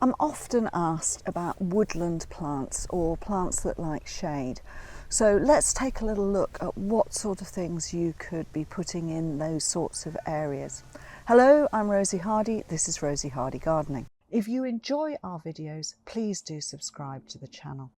I'm often asked about woodland plants or plants that like shade. So let's take a little look at what sort of things you could be putting in those sorts of areas. Hello, I'm Rosie Hardy. This is Rosie Hardy Gardening. If you enjoy our videos, please do subscribe to the channel.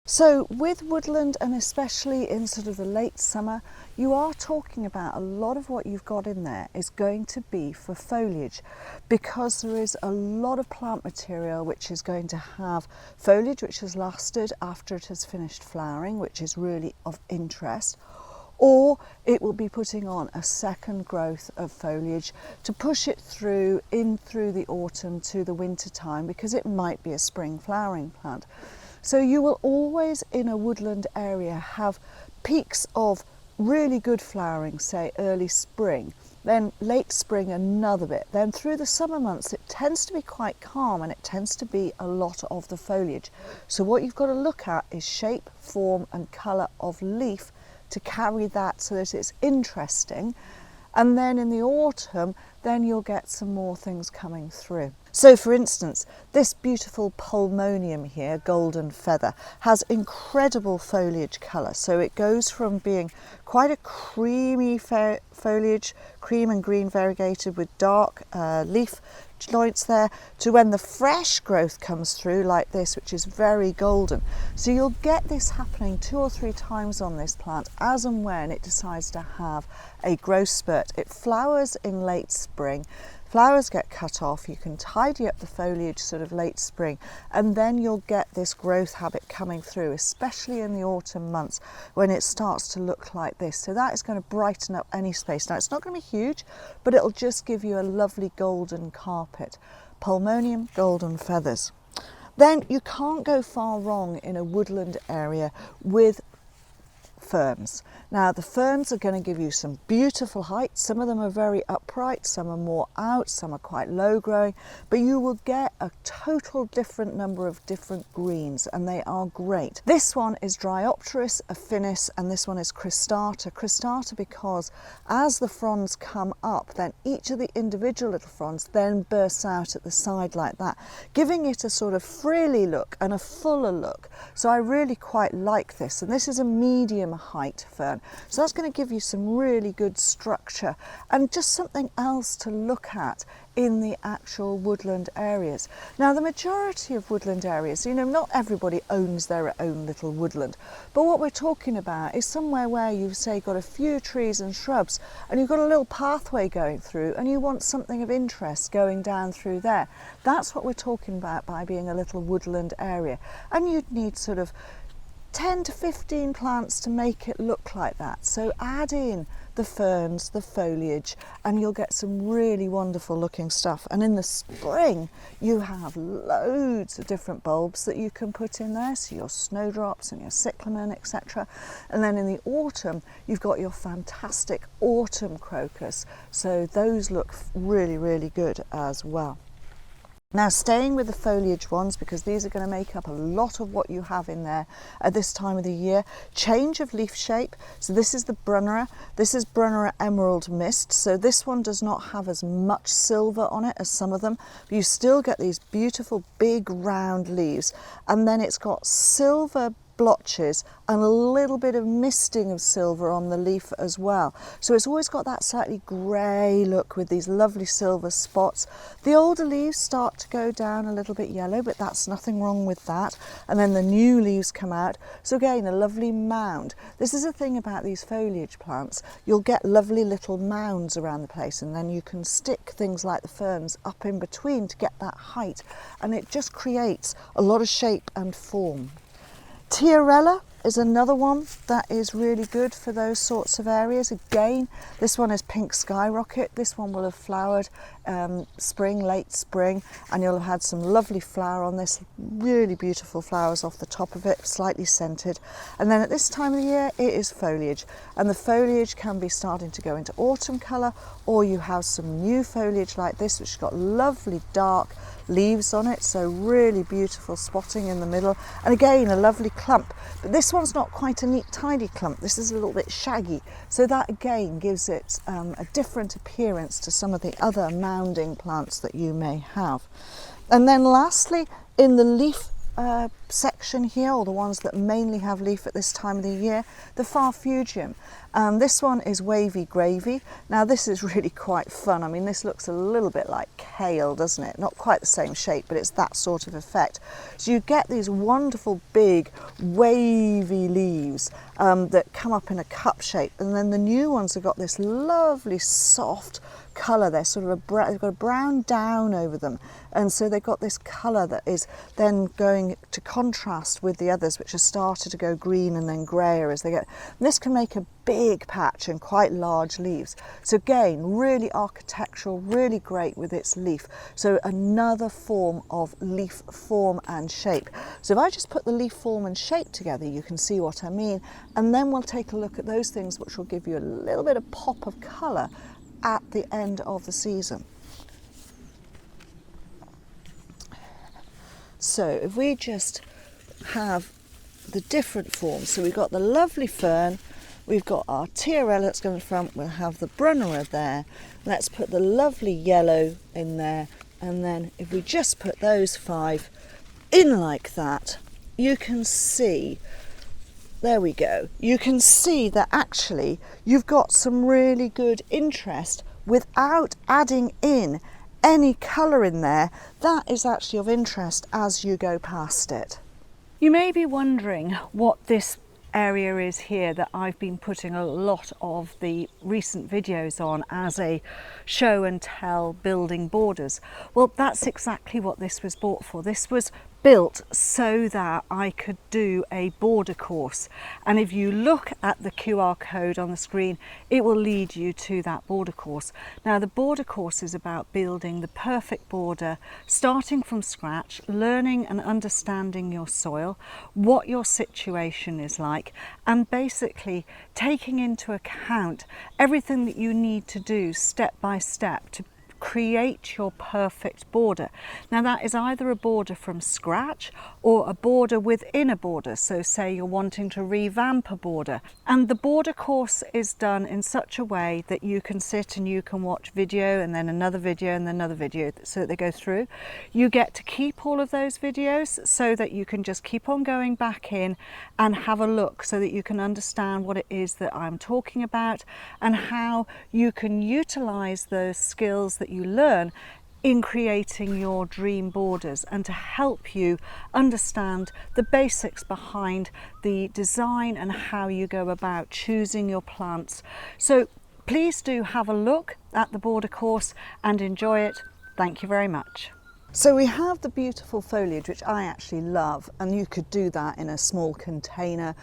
So with woodland, and especially in sort of the late summer, you are talking about a lot of what you've got in there is going to be for foliage, because there is a lot of plant material which is going to have foliage which has lasted after it has finished flowering, which is really of interest, or it will be putting on a second growth of foliage to push it through the autumn to the winter time, because it might be a spring flowering plant. So you will always in a woodland area have peaks of really good flowering, say early spring, then late spring another bit. Then through the summer months it tends to be quite calm and it tends to be a lot of the foliage. So what you've got to look at is shape, form and colour of leaf to carry that so that it's interesting. And then in the autumn, then you'll get some more things coming through. So for instance, this beautiful Polemonium here, golden feather, has incredible foliage colour. So it goes from being quite a creamy foliage, cream and green variegated with dark leaf joints there, to when the fresh growth comes through like this, which is very golden. So you'll get this happening 2 or 3 times on this plant as and when it decides to have a growth spurt. It flowers in late spring. Flowers get cut off, you can tidy up the foliage sort of late spring, and then you'll get this growth habit coming through, especially in the autumn months when it starts to look like this. So that is going to brighten up any space. Now it's not going to be huge, but it'll just give you a lovely golden carpet. Polemonium, golden feathers. Then you can't go far wrong in a woodland area with ferns. Now the ferns are going to give you some beautiful height. Some of them are very upright, some are more out, some are quite low growing, but you will get a total different number of different greens and they are great. This one is Dryopteris, affinis, and this one is Cristata. Cristata because as the fronds come up, then each of the individual little fronds then bursts out at the side like that, giving it a sort of frilly look and a fuller look. So I really quite like this, and this is a medium height fern. So that's going to give you some really good structure and just something else to look at in the actual woodland areas. Now the majority of woodland areas, you know, not everybody owns their own little woodland, but what we're talking about is somewhere where you've say got a few trees and shrubs and you've got a little pathway going through and you want something of interest going down through there. That's what we're talking about by being a little woodland area, and you'd need sort of 10 to 15 plants to make it look like that. So add in the ferns, the foliage, and you'll get some really wonderful looking stuff. And in the spring you have loads of different bulbs that you can put in there, so your snowdrops and your cyclamen, etc. And then in the autumn you've got your fantastic autumn crocus, so those look really, really good as well. Now staying with the foliage ones, because these are going to make up a lot of what you have in there at this time of the year. Change of leaf shape. So this is the Brunnera. This is Brunnera Emerald Mist. So this one does not have as much silver on it as some of them, but you still get these beautiful big round leaves, and then it's got silver blotches and a little bit of misting of silver on the leaf as well. So it's always got that slightly grey look with these lovely silver spots. The older leaves start to go down a little bit yellow, but that's nothing wrong with that. And then the new leaves come out. So again, a lovely mound. This is the thing about these foliage plants. You'll get lovely little mounds around the place, and then you can stick things like the ferns up in between to get that height, and it just creates a lot of shape and form. Tiarella is another one that is really good for those sorts of areas. Again, this one is pink Skyrocket. This one will have flowered spring, late spring, and you'll have had some lovely flower on this, really beautiful flowers off the top of it, slightly scented. And then at this time of the year it is foliage, and the foliage can be starting to go into autumn colour, or you have some new foliage like this which has got lovely dark leaves on it, so really beautiful spotting in the middle, and again a lovely clump. But this one's not quite a neat tidy clump, this is a little bit shaggy, so that again gives it a different appearance to some of the other mounding plants that you may have. And then lastly, in the leaf section here, or the ones that mainly have leaf at this time of the year, the Farfugium. This one is Wavy Gravy. Now this is really quite fun. I mean, this looks a little bit like kale, doesn't it? Not quite the same shape, but it's that sort of effect. So you get these wonderful big wavy leaves that come up in a cup shape, and then the new ones have got this lovely soft colour. They're sort of they've got a brown down over them, and so they've got this colour that is then going to contrast with the others, which have started to go green and then greyer as they get. And this can make a big patch and quite large leaves. So again, really architectural, really great with its leaf. So another form of leaf form and shape. So if I just put the leaf form and shape together, you can see what I mean, and then we'll take a look at those things which will give you a little bit of pop of colour at the end of the season. So if we just have the different forms, so we've got the lovely fern, we've got our Tiarella that's going in front, we'll have the Brunnera there, let's put the lovely yellow in there, and then if we just put those 5 in like that, you can see, there we go, you can see that actually you've got some really good interest without adding in any colour in there that is actually of interest as you go past it. You may be wondering what this area is here that I've been putting a lot of the recent videos on as a show and tell building borders. Well, that's exactly what this was bought for. This was built so that I could do a border course, and if you look at the QR code on the screen, it will lead you to that border course. Now the border course is about building the perfect border, starting from scratch, learning and understanding your soil, what your situation is like, and basically taking into account everything that you need to do step by step to create your perfect border. Now that is either a border from scratch or a border within a border. So say you're wanting to revamp a border, and the border course is done in such a way that you can sit and you can watch video and then another video and then another video so that they go through. You get to keep all of those videos so that you can just keep on going back in and have a look so that you can understand what it is that I'm talking about and how you can utilize those skills that you learn in creating your dream borders, and to help you understand the basics behind the design and how you go about choosing your plants. So please do have a look at the border course and enjoy it. Thank you very much. So we have the beautiful foliage, which I actually love, and you could do that in a small container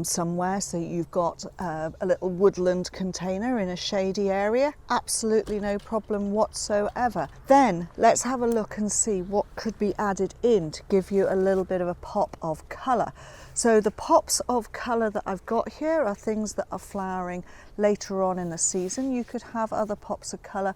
somewhere. So you've got a little woodland container in a shady area, absolutely no problem whatsoever. Then let's have a look and see what could be added in to give you a little bit of a pop of colour. So the pops of colour that I've got here are things that are flowering later on in the season. You could have other pops of colour,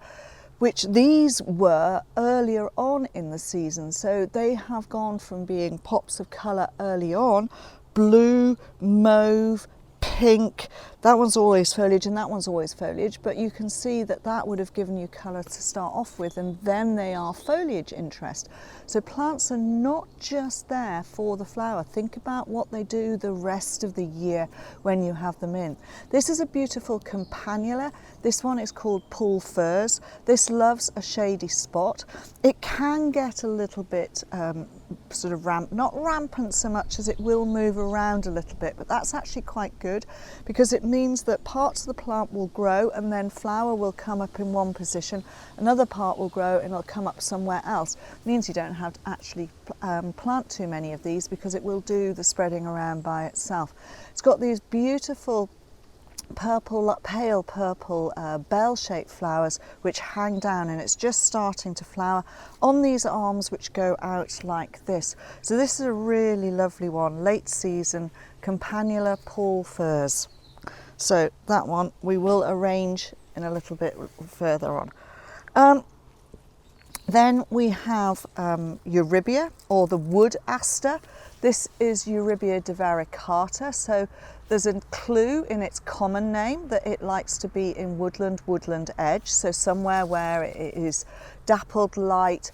which these were earlier on in the season. So they have gone from being pops of colour early on, blue, mauve, pink, that one's always foliage and that one's always foliage, but you can see that that would have given you colour to start off with, and then they are foliage interest. So plants are not just there for the flower. Think about what they do the rest of the year when you have them in. This is a beautiful Campanula. This one is called Furze. This loves a shady spot. It can get a little bit sort of not rampant so much as it will move around a little bit, but that's actually quite good because it means that parts of the plant will grow and then flower will come up in one position, another part will grow and it'll come up somewhere else. It means you don't have to actually plant too many of these because it will do the spreading around by itself. It's got these beautiful purple, pale purple bell-shaped flowers which hang down, and it's just starting to flower on these arms which go out like this. So this is a really lovely one, late season Campanula Furze. So that one we will arrange in a little bit further on. Then we have Eurybia, or the wood aster. This is Eurybia divaricata, so there's a clue in its common name that it likes to be in woodland edge, so somewhere where it is dappled light,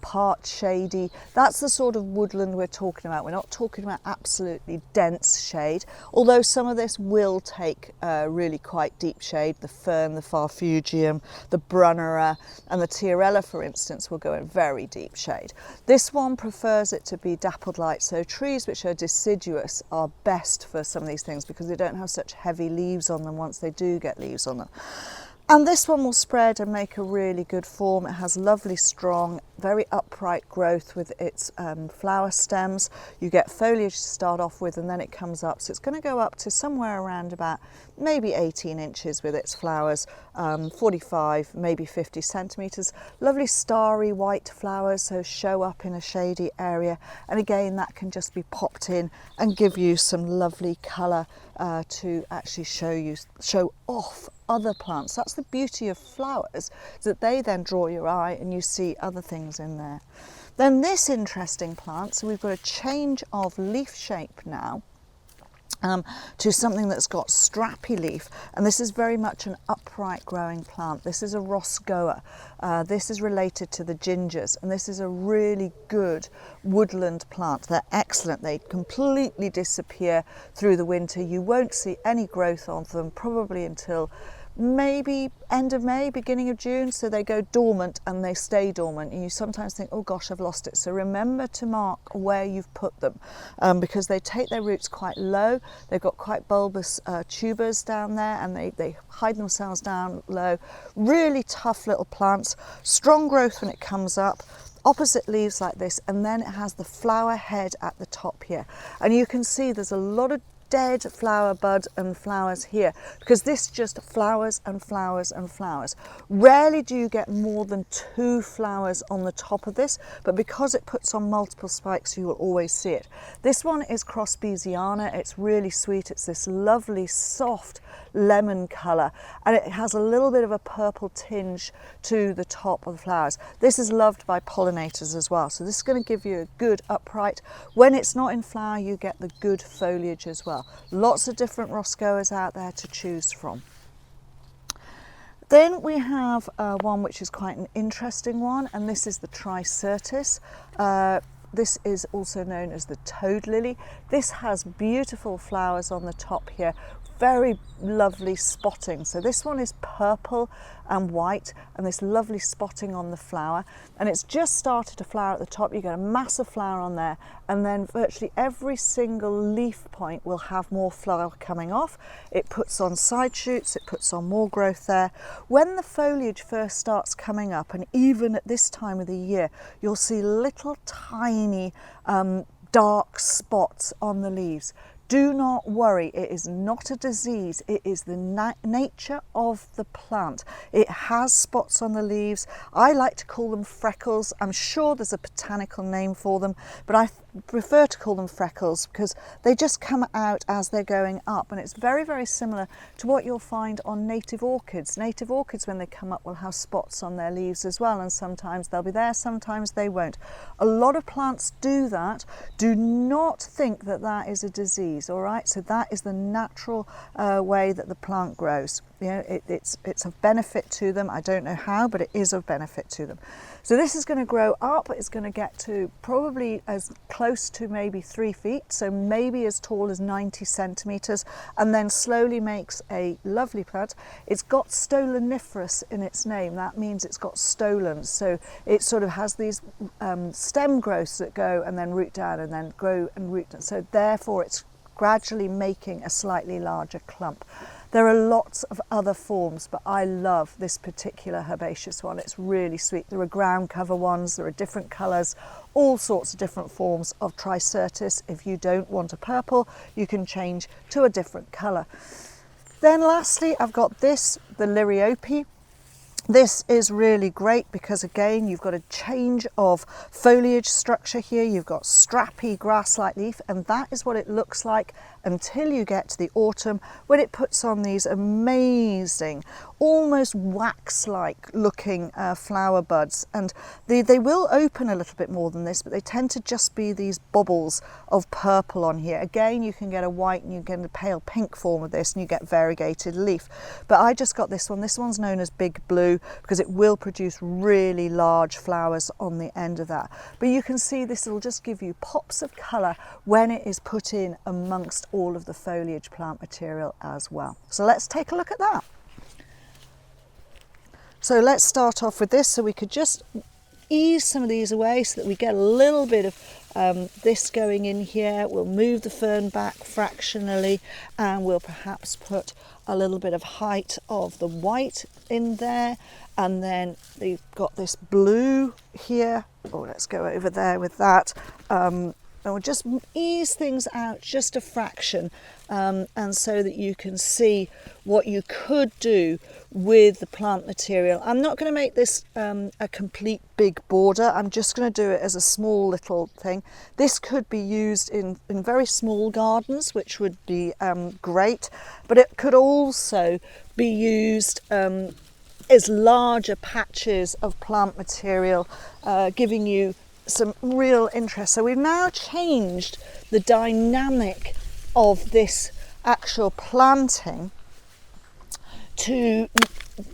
part shady. That's the sort of woodland we're talking about. We're not talking about absolutely dense shade, although some of this will take really quite deep shade. The fern, the Farfugium, the Brunnera and the Tiarella, for instance, will go in very deep shade. This one prefers it to be dappled light, so trees which are deciduous are best for some of these things because they don't have such heavy leaves on them once they do get leaves on them. And this one will spread and make a really good form. It has lovely, strong, very upright growth with its flower stems. You get foliage to start off with and then it comes up. So it's going to go up to somewhere around about maybe 18 inches with its flowers, 45, maybe 50 centimetres. Lovely starry white flowers, so show up in a shady area. And again, that can just be popped in and give you some lovely colour to actually show off other plants. That's the beauty of flowers, is that they then draw your eye and you see other things in there. Then this interesting plant, so we've got a change of leaf shape now to something that's got strappy leaf, and this is very much an upright growing plant. This is a Roscoea. This is related to the gingers, and this is a really good woodland plant. They're excellent. They completely disappear through the winter. You won't see any growth of them probably until maybe end of May, beginning of June, so they go dormant and they stay dormant, and you sometimes think, oh gosh, I've lost it. So remember to mark where you've put them, because they take their roots quite low. They've got quite bulbous tubers down there, and they hide themselves down low. Really tough little plants, strong growth when it comes up, opposite leaves like this, and then it has the flower head at the top here, and you can see there's a lot of dead flower bud and flowers here, because this just flowers and flowers and flowers. Rarely do you get more than 2 flowers on the top of this, but because it puts on multiple spikes, you will always see it. This one is cross beesiana. It's really sweet. It's this lovely soft lemon colour, and it has a little bit of a purple tinge to the top of the flowers. This is loved by pollinators as well, so this is going to give you a good upright. When it's not in flower, you get the good foliage as well. Lots of different Roscoeas out there to choose from. Then we have one which is quite an interesting one, and this is the Tricyrtis. This is also known as the toad lily. This has beautiful flowers on the top here, very lovely spotting. So this one is purple and white, and this lovely spotting on the flower, and it's just started to flower at the top. You get a massive flower on there, and then virtually every single leaf point will have more flower coming off. It puts on side shoots, it puts on more growth there. When the foliage first starts coming up, and even at this time of the year, you'll see little tiny dark spots on the leaves. Do not worry, it is not a disease, it is the nature of the plant. It has spots on the leaves. I like to call them freckles. I'm sure there's a botanical name for them, but I prefer to call them freckles because they just come out as they're going up, and it's very, very similar to what you'll find on native orchids. Native orchids, when they come up, will have spots on their leaves as well, and sometimes they'll be there, sometimes they won't. A lot of plants do that. Do not think that that is a disease, all right? So that is the natural way that the plant grows. You know, it's of benefit to them. I don't know how, but it is of benefit to them. So this is going to grow up. It's going to get to probably as close to maybe 3 feet, so maybe as tall as 90 centimetres, and then slowly makes a lovely plant. It's got stoloniferous in its name. That means it's got stolons. So it sort of has these stem growths that go and then root down and then grow and root down. So therefore it's gradually making a slightly larger clump. There are lots of other forms, but I love this particular herbaceous one. It's really sweet. There are ground cover ones, there are different colours, all sorts of different forms of Tricyrtis. If you don't want a purple, you can change to a different colour. Then lastly, I've got this, the Liriope. This is really great because again, you've got a change of foliage structure here. You've got strappy grass-like leaf, and that is what it looks like until you get to the autumn, when it puts on these amazing almost wax-like looking flower buds, and they will open a little bit more than this, but they tend to just be these bubbles of purple on here. Again, you can get a white and you get a pale pink form of this and you get variegated leaf, but I just got this one. This one's known as Big Blue because it will produce really large flowers on the end of that. But you can see this will just give you pops of colour when it is put in amongst all of the foliage plant material as well. So let's take a look at that. So let's start off with this. So we could just ease some of these away so that we get a little bit of this going in here. We'll move the fern back fractionally and we'll perhaps put a little bit of height of the white in there, and then we've got this blue here. Oh, let's go over there with that. And we'll just ease things out just a fraction, and so that you can see what you could do with the plant material. I'm not going to make this a complete big border. I'm just going to do it as a small little thing. This could be used in very small gardens, which would be great, but it could also be used as larger patches of plant material, giving you some real interest. So we've now changed the dynamic of this actual planting to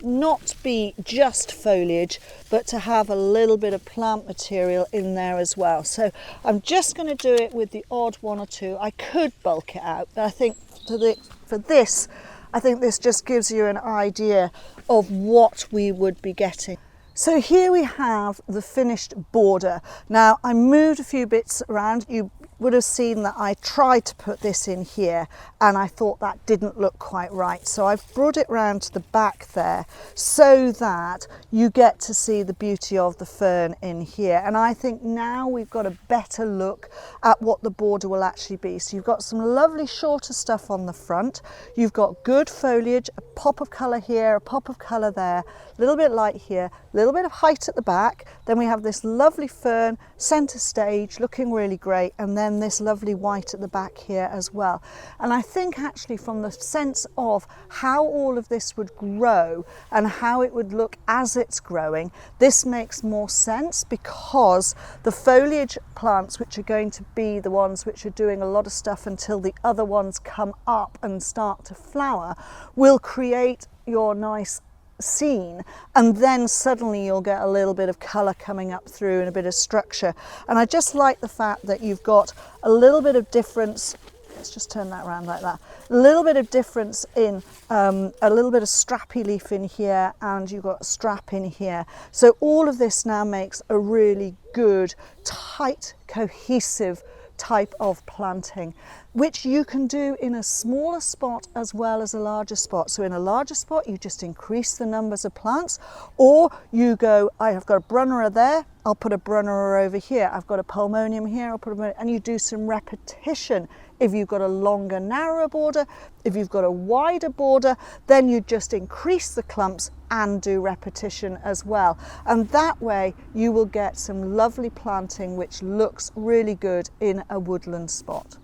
not be just foliage, but to have a little bit of plant material in there as well. So I'm just going to do it with the odd one or two. I could bulk it out, but I think for this, I think this just gives you an idea of what we would be getting. So here we have the finished border. Now I moved a few bits around. You would have seen that I tried to put this in here and I thought that didn't look quite right. So I've brought it round to the back there so that you get to see the beauty of the fern in here. And I think now we've got a better look at what the border will actually be. So you've got some lovely shorter stuff on the front. You've got good foliage, a pop of colour here, a pop of colour there, a little bit light here, a little bit of height at the back. Then we have this lovely fern centre stage looking really great, and then this lovely white at the back here as well. And I think actually from the sense of how all of this would grow and how it would look as it's growing, this makes more sense, because the foliage plants, which are going to be the ones which are doing a lot of stuff until the other ones come up and start to flower, will create your nice scene, and then suddenly you'll get a little bit of colour coming up through and a bit of structure. And I just like the fact that you've got a little bit of difference. Let's just turn that around like that. A little bit of difference in a little bit of strappy leaf in here, and you've got a strap in here. So all of this now makes a really good, tight, cohesive type of planting, which you can do in a smaller spot as well as a larger spot. So in a larger spot, you just increase the numbers of plants, or you go, I have got a Brunnera there, I'll put a Brunnera over here. I've got a Polemonium here, I'll put a, and you do some repetition. If you've got a longer, narrower border, if you've got a wider border, then you just increase the clumps and do repetition as well. And that way you will get some lovely planting which looks really good in a woodland spot.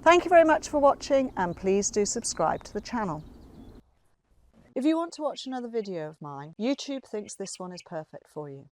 Thank you very much for watching, and please do subscribe to the channel. If you want to watch another video of mine, YouTube thinks this one is perfect for you.